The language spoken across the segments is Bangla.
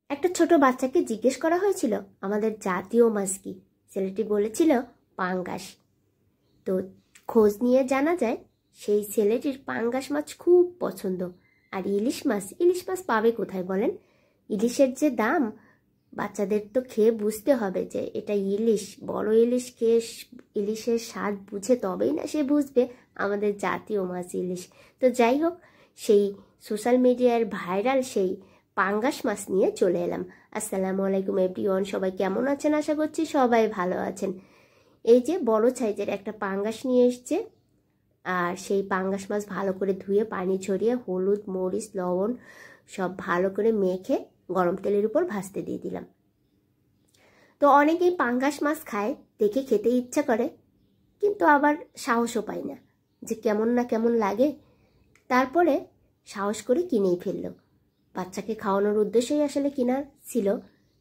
একটা ছোট বাচ্চাকে জিজ্ঞেস করা হয়েছিল আমাদের জাতীয় মাছ কি। ছেলেটি বলেছিল পাঙ্গাস। তো খোঁজ নিয়ে জানা যায় সেই ছেলেটির পাঙ্গাস মাছ খুব পছন্দ। আর ইলিশ মাছ পাবে কোথায় বলেন? ইলিশের যে দাম, বাচ্চাদের তো খেয়ে বুঝতে হবে যে এটা ইলিশ। বড় ইলিশ খেয়ে ইলিশের স্বাদ বুঝে তবেই না সে বুঝবে আমাদের জাতীয় মাছ ইলিশ। তো যাই হোক, সেই সোশ্যাল মিডিয়ার ভাইরাল সেই পাঙ্গাস মাছ নিয়ে চলে এলাম। আসসালামু আলাইকুম এভরিওয়ান, সবাই কেমন আছেন? আশা করছি সবাই ভালো আছেন। এই যে বড় সাইজের একটা পাঙ্গাস নিয়ে এসছে, আর সেই পাঙ্গাস মাছ ভালো করে ধুয়ে পানি ছড়িয়ে হলুদ মরিচ লবণ সব ভালো করে মেখে গরম তেলের উপর ভাজতে দিয়ে দিলাম। তো অনেকেই পাঙ্গাস মাছ খায়, দেখে খেতে ইচ্ছা করে, কিন্তু আবার সাহসও পায় না যে কেমন না কেমন লাগে। তারপরে সাহস করে কিনেই ফেললো। বাচ্চাকে খাওয়ানোর উদ্দেশ্যই আসলে কিনা ছিল,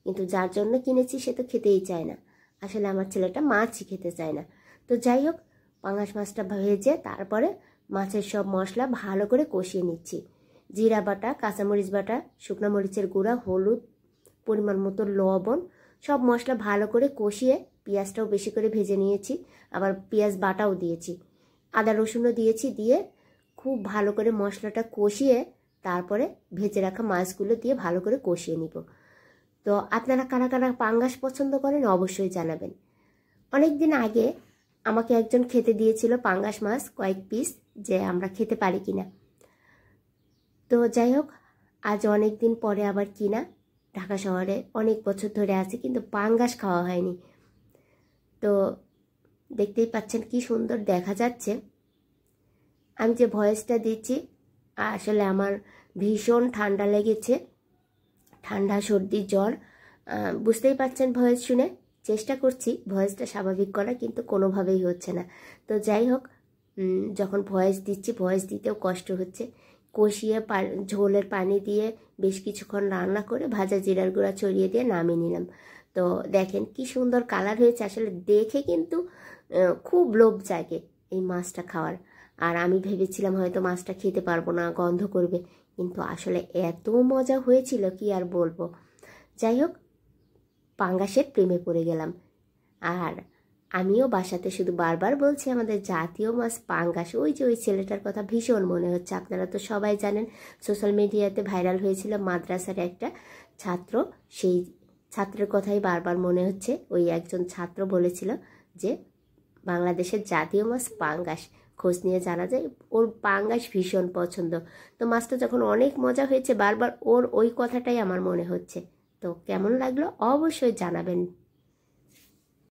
কিন্তু যার জন্য কিনেছি সে তো খেতেই চায় না। আসলে আমার ছেলেটা মাছই খেতে চায় না। তো যাই হোক, পাঙ্গাস মাছটা ভেজে তারপরে মাছের সব মশলা ভালো করে কষিয়ে নিচ্ছি। জিরা বাটা, কাঁচামরিচ বাটা, শুকনো মরিচের গুঁড়া, হলুদ, পরিমাণ মতো লবণ, সব মশলা ভালো করে কষিয়ে পেঁয়াজটাও বেশি করে ভেজে নিয়েছি। আবার পেঁয়াজ বাটাও দিয়েছি, আদা রসুনও দিয়েছি। দিয়ে খুব ভালো করে মশলাটা কষিয়ে তারপরে ভেজে রাখা মাছগুলো দিয়ে ভালো করে কষিয়ে নিব। তো আপনারা কারা কারা পাঙ্গাস পছন্দ করেন অবশ্যই জানাবেন। অনেক দিন আগে আমাকে একজন খেতে দিয়েছিল পাঙ্গাস মাছ কয়েক পিস, যে আমরা খেতে পারি কিনা। তো যাই হোক, আজ অনেক দিন পরে আবার কিনা, ঢাকা শহরে অনেক বছর ধরে আছে, কিন্তু পাঙ্গাস খাওয়া হয়নি। তো দেখতেই পাচ্ছেন কি সুন্দর দেখা যাচ্ছে। আমি যে ভয়েসটা দিচ্ছি, আসলে আমার ভীষণ ঠান্ডা লেগেছে, ঠান্ডা সর্দি জ্বর। বুঝতেই পারছেন ভয়েস শুনে। চেষ্টা করছি ভয়েসটা স্বাভাবিক করা, কিন্তু কোনোভাবেই হচ্ছে না। তো যাই হোক, যখন ভয়েস দিচ্ছি ভয়েস দিতেও কষ্ট হচ্ছে। কষিয়ে ঝোলের পানি দিয়ে বেশ কিছুক্ষণ রান্না করে ভাজা জিরার গুঁড়া ছড়িয়ে দিয়ে নামিয়ে নিলাম। তো দেখেন কি সুন্দর কালার হয়েছে। আসলে দেখে কিন্তু খুব লোভ জাগে এই মাছটা খাওয়ার। আর আমি ভেবেছিলাম হয়তো মাছটা খেতে পারবো না, গন্ধ করবে, কিন্তু আসলে এত মজা হয়েছিল কি আর বলবো। যাই হোক, পাঙ্গাসের প্রেমে পড়ে গেলাম। আর আমিও বাসাতে শুধু বারবার বলছি আমাদের জাতীয় মাছ পাঙ্গাস। ওই যে ওই ছেলেটার কথা ভীষণ মনে হচ্ছে। আপনারা তো সবাই জানেন, সোশ্যাল মিডিয়াতে ভাইরাল হয়েছিল মাদ্রাসার একটা ছাত্র, সেই ছাত্রের কথাই বারবার মনে হচ্ছে। ওই একজন ছাত্র বলেছিল যে বাংলাদেশের জাতীয় মাছ পাঙ্গাস। খোঁজ নিয়ে জানা যায় ওর পাঙ্গাস ভীষণ পছন্দ। তো মাছটা যখন অনেক মজা হয়েছে, বারবার ওর ওই কথাটাই আমার মনে হচ্ছে। তো কেমন লাগলো অবশ্যই জানাবেন।